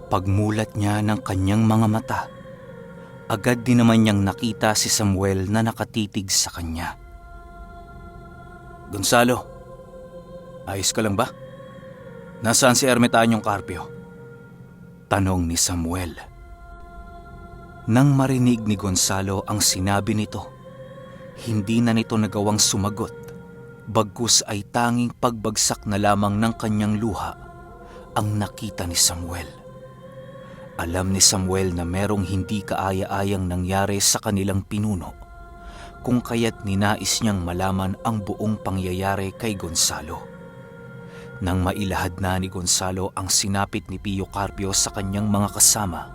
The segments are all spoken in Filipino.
Pagmulat niya ng kanyang mga mata, agad din naman niyang nakita si Samuel na nakatitig sa kanya. "Gonzalo, ayos ka lang ba? Nasaan si Ermitanyong Carpio?" tanong ni Samuel. Nang marinig ni Gonzalo ang sinabi nito, hindi na nito nagawang sumagot, bagkus ay tanging pagbagsak na lamang ng kanyang luha ang nakita ni Samuel. Alam ni Samuel na merong hindi kaaya-ayang nangyari sa kanilang pinuno, kung kaya't ninais niyang malaman ang buong pangyayari kay Gonzalo. Nang mailahad na ni Gonzalo ang sinapit ni Pio Carpio sa kanyang mga kasama,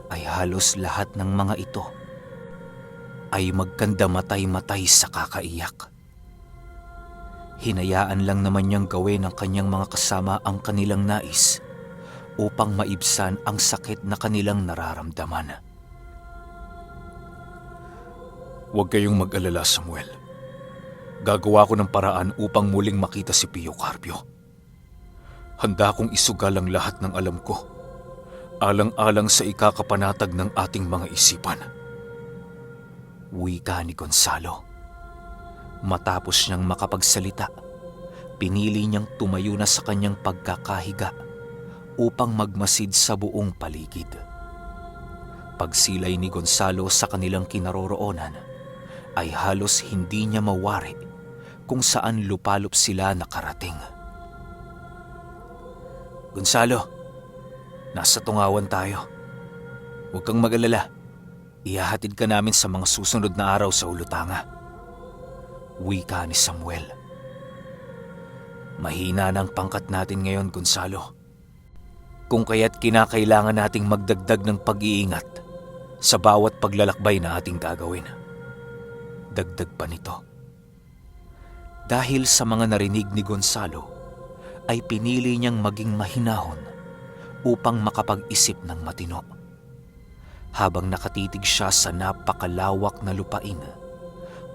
ay halos lahat ng mga ito ay magkandamatay-matay sa kakaiyak. Hinayaan lang naman niyang gawin ng kanyang mga kasama ang kanilang nais upang maibsan ang sakit na kanilang nararamdaman. "Huwag kayong mag-alala, Samuel. Gagawa ko ng paraan upang muling makita si Pio Carpio. Handa kong isugal ang lahat ng alam ko, alang-alang sa ikakapanatag ng ating mga isipan," wika ni Gonzalo. Matapos niyang makapagsalita, pinili niyang tumayo na sa kanyang pagkakahiga upang magmasid sa buong paligid. Pagsilay ni Gonzalo sa kanilang kinaroroonan, ay halos hindi niya mawari kung saan lupalop sila nakarating. "Gonzalo, nasa tungawan tayo. Huwag kang mag-alala. Ihahatid ka namin sa mga susunod na araw sa Ulutanga," wika ni Samuel. "Mahina na ang pangkat natin ngayon, Gonzalo. Kung kaya't kinakailangan nating magdagdag ng pag-iingat sa bawat paglalakbay na ating gagawin," dagdag pa nito. Dahil sa mga narinig ni Gonzalo, ay pinili niyang maging mahinahon upang makapag-isip ng matino. Habang nakatitig siya sa napakalawak na lupain,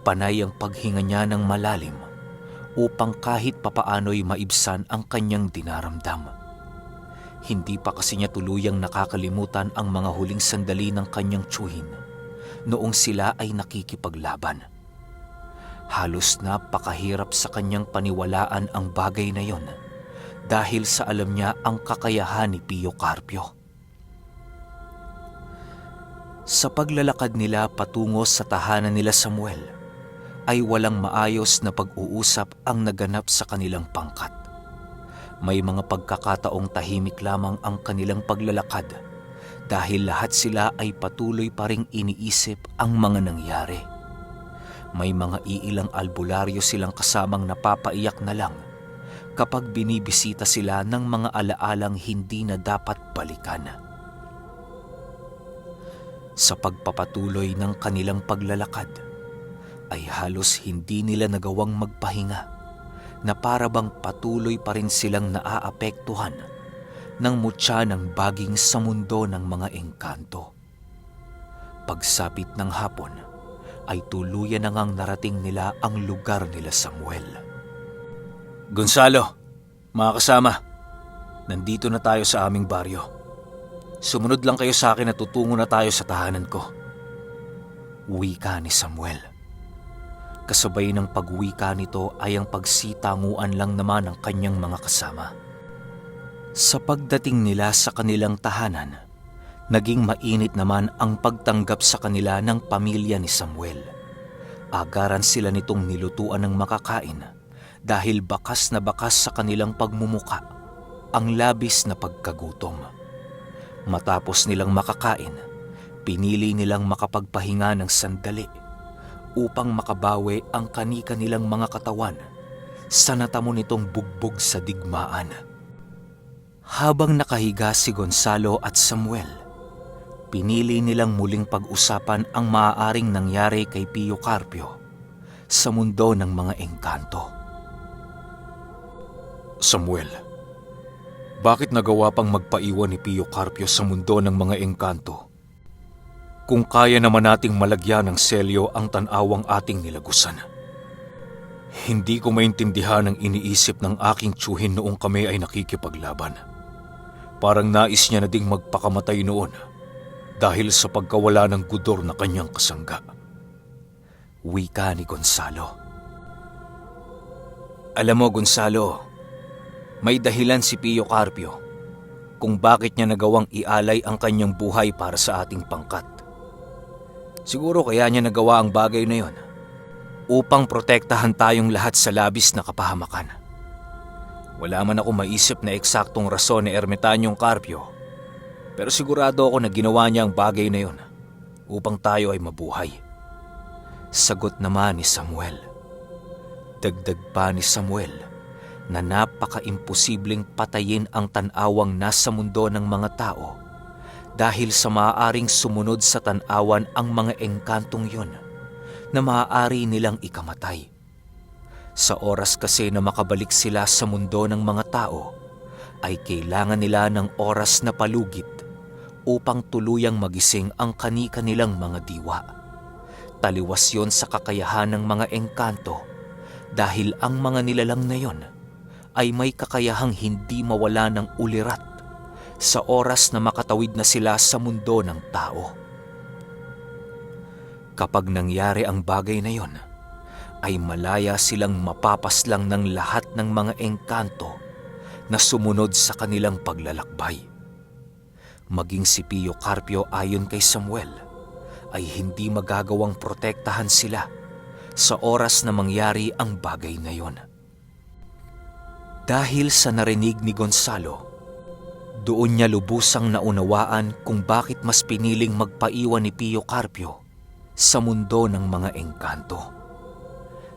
panay ang paghinga niya ng malalim upang kahit papaano'y maibsan ang kanyang dinaramdam. Hindi pa kasi niya tuluyang nakakalimutan ang mga huling sandali ng kanyang tiyuhin noong sila ay nakikipaglaban. Halos napakahirap sa kanyang paniwalaan ang bagay na yon dahil sa alam niya ang kakayahan ni Pio Carpio. Sa paglalakad nila patungo sa tahanan nila Samuel, ay walang maayos na pag-uusap ang naganap sa kanilang pangkat. May mga pagkakataong tahimik lamang ang kanilang paglalakad dahil lahat sila ay patuloy pa ring iniisip ang mga nangyari. May mga iilang albularyo silang kasamang napapaiyak na lang kapag binibisita sila ng mga alaalang hindi na dapat balikan. Sa pagpapatuloy ng kanilang paglalakad, ay halos hindi nila nagawang magpahinga na para bang patuloy pa rin silang naaapektuhan ng mutya ng baging sa mundo ng mga engkanto. Pagsapit ng hapon, ay tuluyan na ngang narating nila ang lugar nila Samuel. "Gonzalo, mga kasama, nandito na tayo sa aming baryo. Sumunod lang kayo sa akin at tutungo na tayo sa tahanan ko," wika ni Samuel. Kasabay ng pagwika nito ay ang pagsitanguan lang naman ng kanyang mga kasama. Sa pagdating nila sa kanilang tahanan, naging mainit naman ang pagtanggap sa kanila ng pamilya ni Samuel. Agaran sila nitong nilutuan ng makakain dahil bakas na bakas sa kanilang pagmumuka ang labis na pagkagutom. Matapos nilang makakain, pinili nilang makapagpahinga ng sandali upang makabawi ang kani-kanilang mga katawan sa natamo nitong bugbog sa digmaan. Habang nakahiga si Gonzalo at Samuel, pinili nilang muling pag-usapan ang maaaring nangyari kay Pio Carpio sa mundo ng mga engkanto. "Samuel, bakit nagawa pang magpaiwan ni Pio Carpio sa mundo ng mga engkanto kung kaya naman nating malagyan ng selyo ang tanawang ating nilagusan? Hindi ko maintindihan ang iniisip ng aking tiyuhin noong kami ay nakikipaglaban. Parang nais niya na ding magpakamatay noon dahil sa pagkawala ng gudor na kanyang kasangga. Wika ni Gonzalo. Alam mo, Gonzalo, may dahilan si Pio Carpio kung bakit niya nagawang ialay ang kanyang buhay para sa ating pangkat. Siguro kaya niya nagawa ang bagay na yon upang protektahan tayong lahat sa labis na kapahamakan. Wala man ako maisip na eksaktong rason ni Ermitanyong Carpio, pero sigurado ako na ginawa niya ang bagay na yon upang tayo ay mabuhay. Sagot naman ni Samuel. Dagdag pa ni Samuel na napaka-imposibleng patayin ang tanawang nasa mundo ng mga tao dahil sa maaaring sumunod sa tanawan ang mga engkantong yon na maaari nilang ikamatay. Sa oras kasi na makabalik sila sa mundo ng mga tao, ay kailangan nila ng oras na palugit upang tuluyang magising ang kani-kanilang mga diwa. Taliwas yon sa kakayahan ng mga engkanto dahil ang mga nilalang na yon ay may kakayahang hindi mawala ng ulirat sa oras na makatawid na sila sa mundo ng tao. Kapag nangyari ang bagay na yon, ay malaya silang mapapaslang ng lahat ng mga engkanto na sumunod sa kanilang paglalakbay. Maging si Pio Carpio ayon kay Samuel ay hindi magagawang protektahan sila sa oras na mangyari ang bagay na yon. Dahil sa narinig ni Gonzalo, doon niya lubusang naunawaan kung bakit mas piniling magpaiwan ni Pio Carpio sa mundo ng mga engkanto.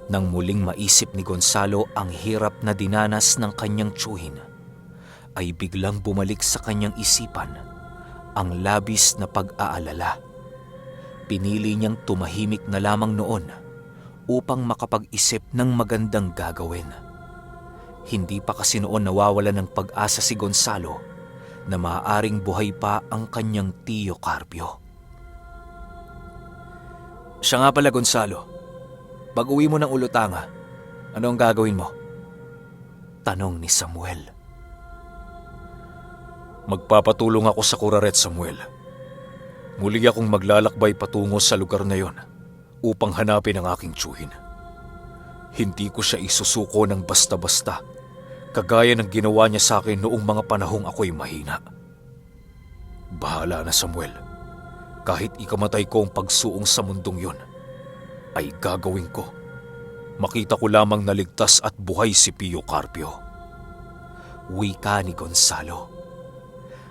Nang muling maisip ni Gonzalo ang hirap na dinanas ng kanyang tiyuhin, ay biglang bumalik sa kanyang isipan ang labis na pag-aalala. Pinili niyang tumahimik na lamang noon upang makapag-isip ng magandang gagawin. Hindi pa kasi noon nawawalan ng pag-asa si Gonzalo na maaaring buhay pa ang kanyang Tio Carpio. Siya nga pala, Gonzalo. Pag-uwi mo ng Ulutanga, ano ang gagawin mo? Tanong ni Samuel. Magpapatulong ako sa Kuraret, Samuel. Muli akong maglalakbay patungo sa lugar na yon upang hanapin ang aking tiyuhin. Hindi ko siya isusuko ng basta-basta, kagaya ng ginawa niya sa akin noong mga panahong ako'y mahina. Bahala na, Samuel. Kahit ikamatay ko ang pagsuong sa mundong yon, ay gagawin ko. Makita ko lamang naligtas at buhay si Pio Carpio. Wika ni Gonzalo.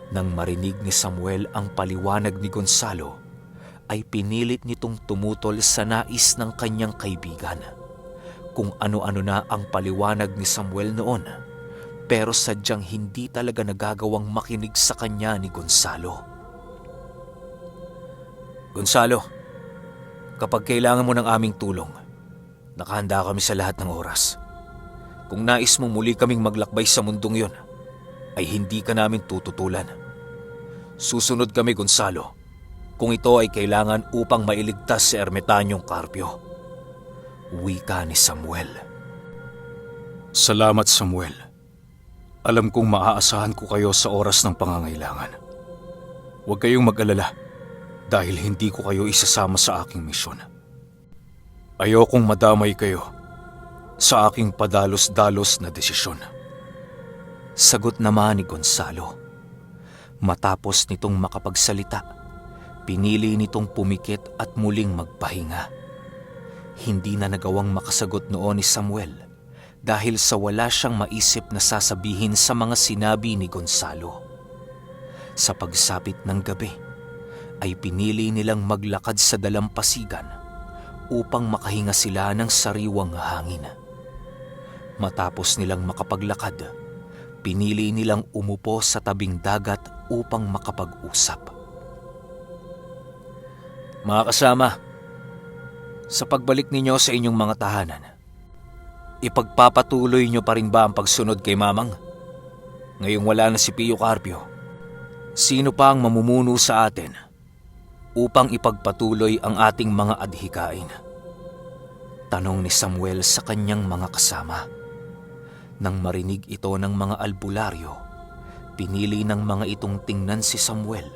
Nang marinig ni Samuel ang paliwanag ni Gonzalo, ay pinilit nitong tumutol sa nais ng kanyang kaibigan. Kung ano-ano na ang paliwanag ni Samuel noon, pero sadyang hindi talaga nagagawang makinig sa kanya ni Gonzalo. Gonzalo, kapag kailangan mo ng aming tulong, nakahanda kami sa lahat ng oras. Kung nais mong muli kaming maglakbay sa mundong yon, ay hindi ka namin tututulan. Susunod kami, Gonzalo, kung ito ay kailangan upang mailigtas si Ermitanyong Carpio. Wika ni Samuel. Salamat, Samuel. Alam kong maaasahan ko kayo sa oras ng pangangailangan. Huwag kayong mag-alala dahil hindi ko kayo isasama sa aking misyon. Ayokong madamay kayo sa aking padalos-dalos na desisyon. Sagot naman ni Gonzalo. Matapos nitong makapagsalita, pinili nitong pumikit at muling magpahinga. Hindi na nagawang makasagot noon ni Samuel dahil sa wala siyang maisip na sasabihin sa mga sinabi ni Gonzalo. Sa pagsapit ng gabi, ay pinili nilang maglakad sa dalampasigan upang makahinga sila ng sariwang hangin. Matapos nilang makapaglakad, pinili nilang umupo sa tabing dagat upang makapag-usap. Mga kasama, sa pagbalik ninyo sa inyong mga tahanan, ipagpapatuloy nyo pa rin ba ang pagsunod kay Mamang? Ngayong wala na si Pio Carpio, sino pa ang mamumuno sa atin upang ipagpatuloy ang ating mga adhikain? Tanong ni Samuel sa kanyang mga kasama. Nang marinig ito ng mga albularyo, Pinili ng mga itong tingnan si Samuel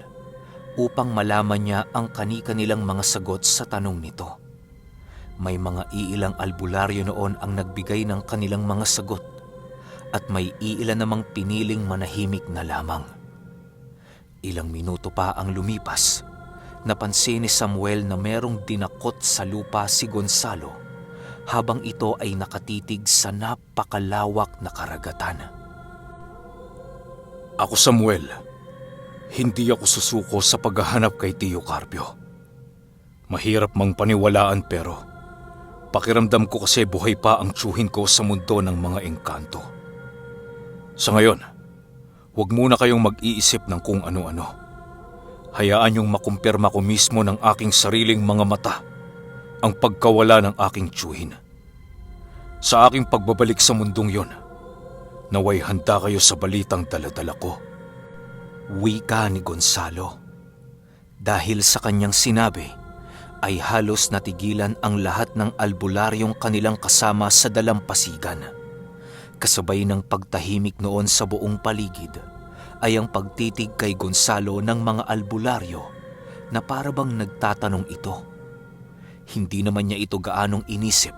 upang malaman niya ang kani-kanilang mga sagot sa tanong nito. May mga iilang albularyo noon ang nagbigay ng kanilang mga sagot at may iilan namang piniling manahimik na lamang. Ilang minuto pa ang lumipas, napansin ni Samuel na merong dinakot sa lupa si Gonzalo habang ito ay nakatitig sa napakalawak na karagatan. Ako, Samuel. Hindi ako susuko sa paghahanap kay Tio Carpio. Mahirap mang paniwalaan pero pakiramdam ko kasi buhay pa ang tiyuhin ko sa mundo ng mga engkanto. Sa ngayon, huwag muna kayong mag-iisip ng kung ano-ano. Hayaan niyong makumpirma ko mismo ng aking sariling mga mata ang pagkawala ng aking tiyuhin. Sa aking pagbabalik sa mundong yon, naway handa kayo sa balitang dala-dala ko. Wika ni Gonzalo. Dahil sa kanyang sinabi, ay halos natigilan ang lahat ng albularyong kanilang kasama sa dalampasigan. Kasabay ng pagtahimik noon sa buong paligid, ay ang pagtitig kay Gonzalo ng mga albularyo na parabang nagtatanong ito. Hindi naman niya ito gaanong inisip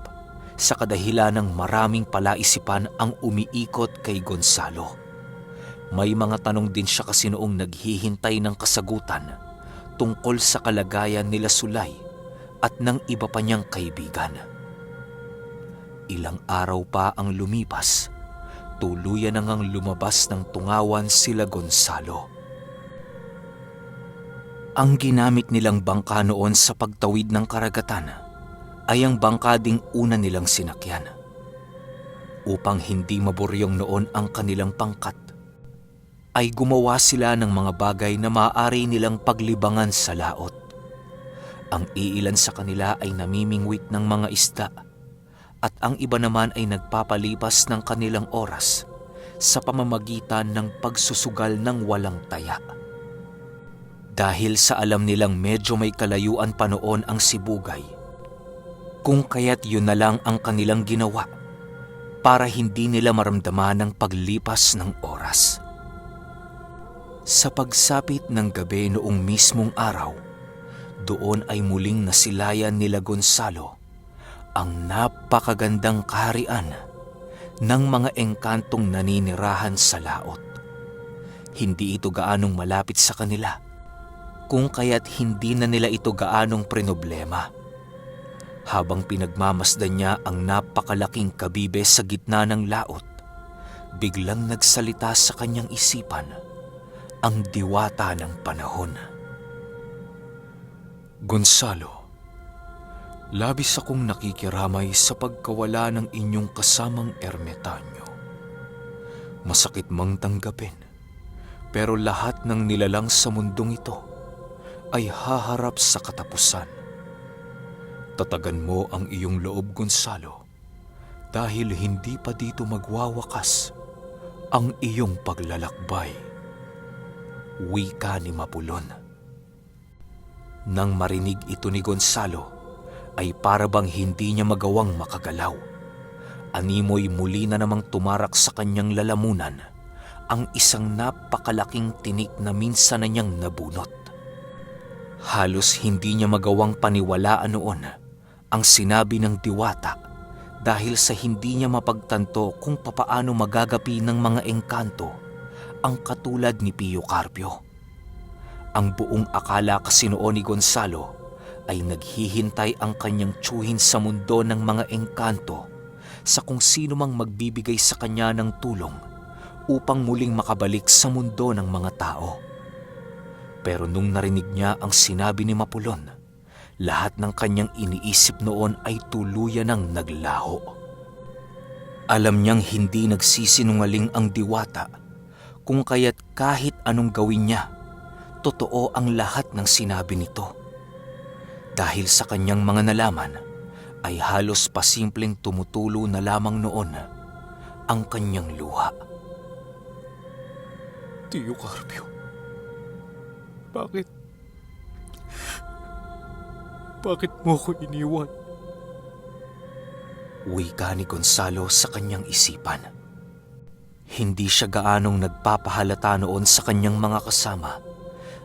sa kadahilan ng maraming palaisipan ang umiikot kay Gonzalo. May mga tanong din siya kasi noong naghihintay ng kasagutan tungkol sa kalagayan nila Sulay at ng iba pa niyang kaibigan. Ilang araw pa ang lumipas, tuluyan na ngang lumabas ng tungawan sila Gonzalo. Ang ginamit nilang bangka noon sa pagtawid ng karagatan ay ang bangka ding una nilang sinakyan. Upang hindi maburyong noon ang kanilang pangkat, ay gumawa sila ng mga bagay na maaari nilang paglibangan sa laot. Ang iilan sa kanila ay namimingwit ng mga isda at ang iba naman ay nagpapalipas ng kanilang oras sa pamamagitan ng pagsusugal ng walang taya. Dahil sa alam nilang medyo may kalayuan pa noon ang sibugay, kung kaya't yun na lang ang kanilang ginawa para hindi nila maramdaman ang paglipas ng oras. Sa pagsapit ng gabi noong mismong araw, doon ay muling nasilayan nila Gonzalo ang napakagandang kaharian ng mga engkantong naninirahan sa laot. Hindi ito gaanong malapit sa kanila, kung kaya't hindi na nila ito gaanong prinoblema. Habang pinagmamasdan niya ang napakalaking kabibe sa gitna ng laot, biglang nagsalita sa kanyang isipan ang diwata ng panahon. Gonzalo, labis akong nakikiramay sa pagkawala ng inyong kasamang ermitanyo. Masakit mang tanggapin, pero lahat ng nilalang sa mundong ito ay haharap sa katapusan. Tatagan mo ang iyong loob, Gonzalo, dahil hindi pa dito magwawakas ang iyong paglalakbay. Wika ni Mapulon. Nang marinig ito ni Gonzalo, ay parabang hindi niya magawang makagalaw. Animoy muli na namang tumarak sa kanyang lalamunan ang isang napakalaking tinik na minsan na niyang nabunot. Halos hindi niya magawang paniwalaan noon ang sinabi ng diwata dahil sa hindi niya mapagtanto kung papaano magagapi ng mga engkanto ang katulad ni Pio Carpio. Ang buong akala kasi noon ni Gonzalo ay naghihintay ang kanyang tiyuhin sa mundo ng mga engkanto sa kung sino mang magbibigay sa kanya ng tulong upang muling makabalik sa mundo ng mga tao. Pero nung narinig niya ang sinabi ni Mapulon, lahat ng kanyang iniisip noon ay tuluyan ng naglaho. Alam niyang hindi nagsisinungaling ang diwata, kung kaya't kahit anong gawin niya, totoo ang lahat ng sinabi nito. Dahil sa kanyang mga nalaman, ay halos pasimpleng tumutulo na lamang noon ang kanyang luha. Tio Carpio, bakit mo ko iniwan? Wika ni Gonzalo sa kanyang isipan. Hindi siya gaanong nagpapahalata noon sa kanyang mga kasama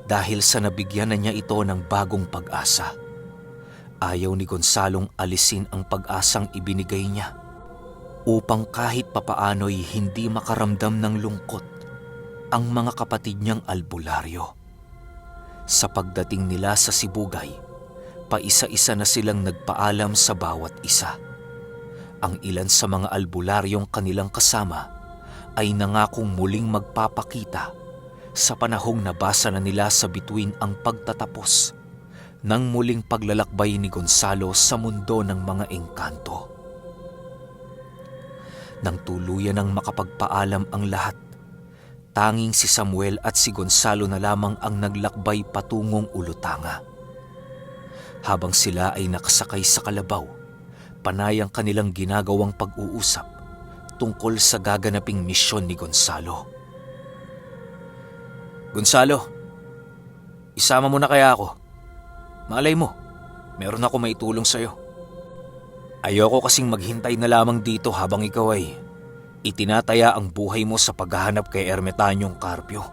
dahil sa nabigyan na niya ito ng bagong pag-asa. Ayaw ni Gonzalong alisin ang pag-asang ibinigay niya upang kahit papaano'y hindi makaramdam ng lungkot ang mga kapatid niyang albularyo. Sa pagdating nila sa Sibugay, paisa-isa na silang nagpaalam sa bawat isa. Ang ilan sa mga albularyong kanilang kasama ay nangakong muling magpapakita sa panahong nabasa na nila sa bituin ang pagtatapos ng muling paglalakbay ni Gonzalo sa mundo ng mga engkanto. Nang tuluyan ng makapagpaalam ang lahat, tanging si Samuel at si Gonzalo na lamang ang naglakbay patungong Ulutanga. Habang sila ay nakasakay sa kalabaw, panay ang kanilang ginagawang pag-uusap tungkol sa gaganaping misyon ni Gonzalo. Gonzalo, isama mo na kaya ako? Malay mo, meron ako maitulong sa'yo. Ayoko kasing maghintay na lamang dito habang ikaw ay itinataya ang buhay mo sa paghahanap kay Ermetanyong Carpio.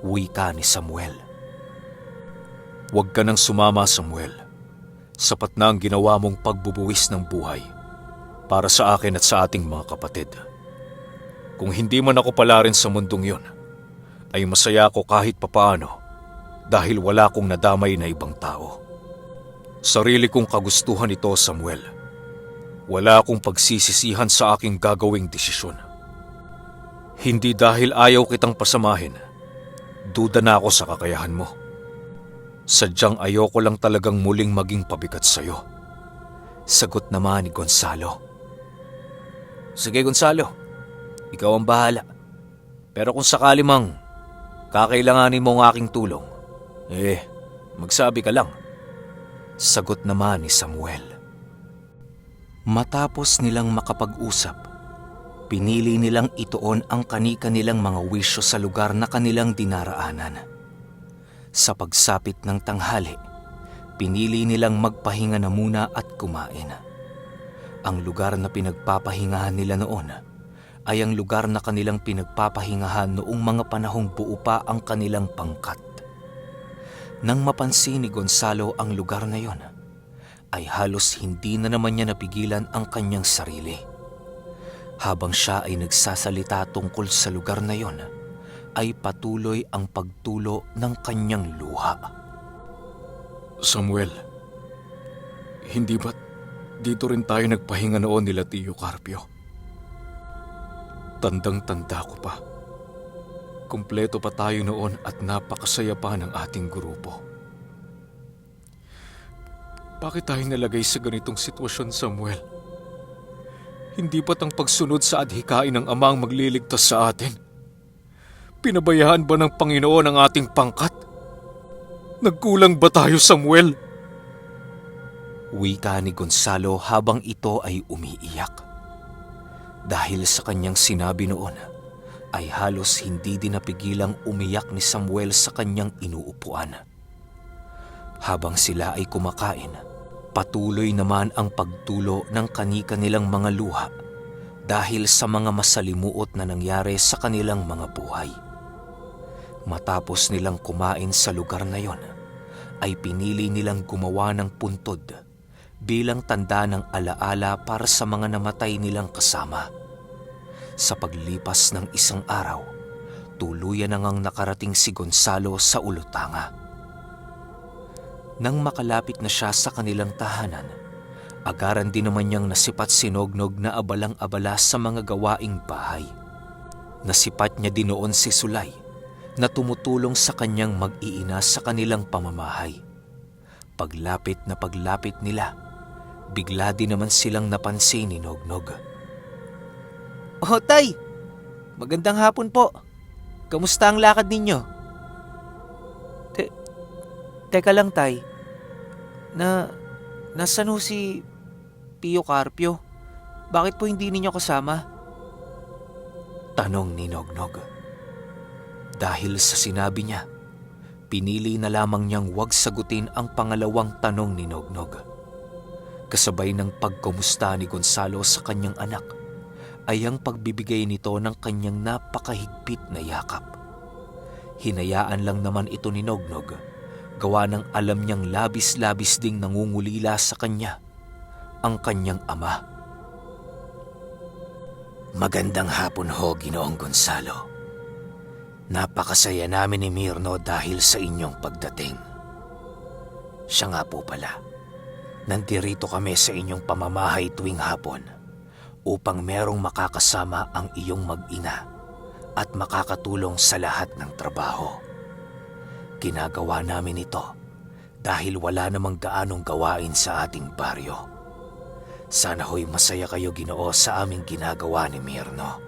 Wika ni Samuel. Huwag ka nang sumama, Samuel. Sapat na ang ginawa mong pagbubuwis ng buhay para sa akin at sa ating mga kapatid. Kung hindi man ako pala rin sa mundong yon, ay masaya ako kahit papaano dahil wala kong nadamay na ibang tao. Sarili kong kagustuhan ito, Samuel. Wala akong pagsisisihan sa aking gagawing desisyon. Hindi dahil ayaw kitang pasamahin, duda na ako sa kakayahan mo. Sadyang ayoko lang talagang muling maging pabigat sa'yo. Sagot naman ni Gonzalo. Sige Gonzalo, ikaw ang bahala. Pero kung sakali mang kakailanganin mo ang aking tulong, magsabi ka lang. Sagot naman ni Samuel. Matapos nilang makapag-usap, pinili nilang ituon ang kani-kanilang mga wisyo sa lugar na kanilang dinaraanan. Sa pagsapit ng tanghali, pinili nilang magpahinga na muna at kumain. Ang lugar na pinagpapahingahan nila noon ay ang lugar na kanilang pinagpapahingahan noong mga panahong buo pa ang kanilang pangkat. Nang mapansin ni Gonzalo ang lugar na yon, ay halos hindi na naman niya napigilan ang kanyang sarili. Habang siya ay nagsasalita tungkol sa lugar na yon, ay patuloy ang pagtulo ng kanyang luha. Samuel, hindi ba't dito rin tayo nagpahinga noon nila Tio Carpio? Tandang-tanda ko pa. Kumpleto pa tayo noon at napakasaya pa ng ating grupo. Bakit tayo nalagay sa ganitong sitwasyon, Samuel? Hindi ba't ang pagsunod sa adhikain ng Ama ang magliligtas sa atin? Pinabayaan ba ng Panginoon ang ating pangkat? Nagkulang ba tayo, Samuel? Wika ni Gonzalo habang ito ay umiiyak. Dahil sa kanyang sinabi noon, ay halos hindi din napigilang umiyak ni Samuel sa kanyang inuupuan. Habang sila ay kumakain, patuloy naman ang pagtulo ng kani-kanilang mga luha dahil sa mga masalimuot na nangyari sa kanilang mga buhay. Matapos nilang kumain sa lugar na yon, ay pinili nilang gumawa ng puntod bilang tanda ng alaala para sa mga namatay nilang kasama. Sa paglipas ng isang araw, tuluyan na ngang nakarating si Gonzalo sa Ulutanga. Nang makalapit na siya sa kanilang tahanan, agaran din naman niyang nasipat si Nognog na abalang-abala sa mga gawaing bahay. Nasipat niya din noon si Sulay na tumutulong sa kanyang mag-iina sa kanilang pamamahay. Paglapit na paglapit nila, bigla din naman silang napansin ni Nognog. Oh, Tay! Magandang hapon po. Kamusta ang lakad ninyo? Teka lang, Tay. Nasaan ho si Pio Carpio? Bakit po hindi ninyo kasama? Tanong ni Nognog. Dahil sa sinabi niya, pinili na lamang niyang huwag sagutin ang pangalawang tanong ni Nognog. Kasabay ng pagkumusta ni Gonzalo sa kanyang anak, ay ang pagbibigay nito ng kanyang napakahigpit na yakap. Hinayaan lang naman ito ni Nognog, gawa ng alam niyang labis-labis ding nangungulila sa kanya ang kanyang ama. Magandang hapon ho, Ginoong Gonzalo. Napakasaya namin ni Mirno dahil sa inyong pagdating. Siya nga po pala, nandirito kami sa inyong pamamahay tuwing hapon upang merong makakasama ang iyong mag-ina at makakatulong sa lahat ng trabaho. Ginagawa namin ito dahil wala namang gaanong gawain sa ating baryo. Sana ho'y masaya kayo, Ginoo, sa aming ginagawa ni Mirno.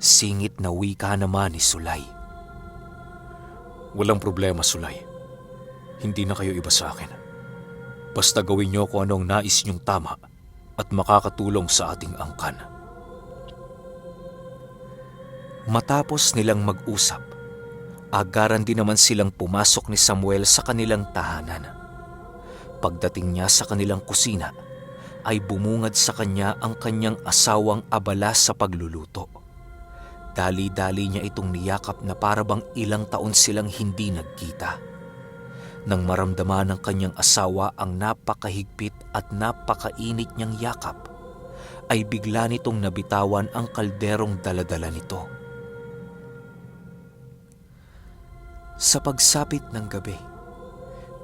Singit na wika naman ni Sulay. Walang problema, Sulay. Hindi na kayo iba sa akin. Basta gawin niyo kung anong nais niyong tama at makakatulong sa ating angkan. Matapos nilang mag-usap, agaran din naman silang pumasok ni Samuel sa kanilang tahanan. Pagdating niya sa kanilang kusina, ay bumungad sa kanya ang kanyang asawang abala sa pagluluto. Dali-dali niya itong niyakap na parabang ilang taon silang hindi nagkita. Nang maramdaman ng kanyang asawa ang napakahigpit at napakainit niyang yakap, ay bigla nitong nabitawan ang kalderong daladala nito. Sa pagsapit ng gabi,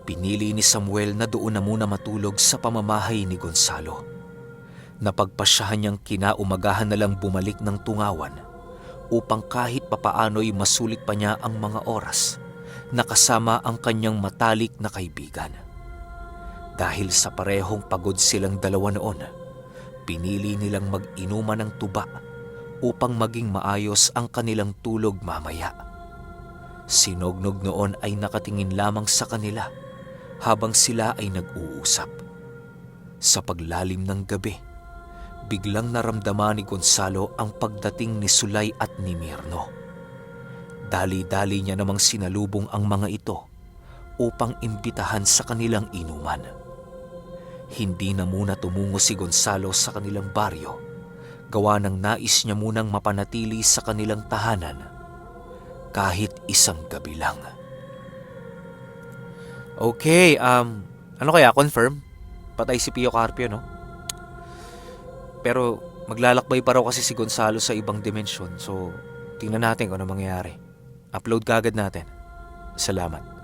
pinili ni Samuel na doon na muna matulog sa pamamahay ni Gonzalo. Napagpasyahan niyang kinaumagahan na lang bumalik ng Tungawan upang kahit papaano'y masulit pa niya ang mga oras na kasama ang kanyang matalik na kaibigan. Dahil sa parehong pagod silang dalawa noon, pinili nilang mag-inuman ng tuba upang maging maayos ang kanilang tulog mamaya. Si Nognog noon ay nakatingin lamang sa kanila habang sila ay nag-uusap. Sa paglalim ng gabi, biglang naramdaman ni Gonzalo ang pagdating ni Sulay at ni Mirno. Dali-dali niya namang sinalubong ang mga ito upang imbitahan sa kanilang inuman. Hindi na muna tumungo si Gonzalo sa kanilang baryo, gawa ng nais niya munang mapanatili sa kanilang tahanan kahit isang gabi lang. Okay, ano kaya, confirm? Patay si Pio Carpio, no? Pero maglalakbay pa raw kasi si Gonzalo sa ibang dimensyon, so tingnan natin kung ano mangyayari. Upload kagad natin. Salamat.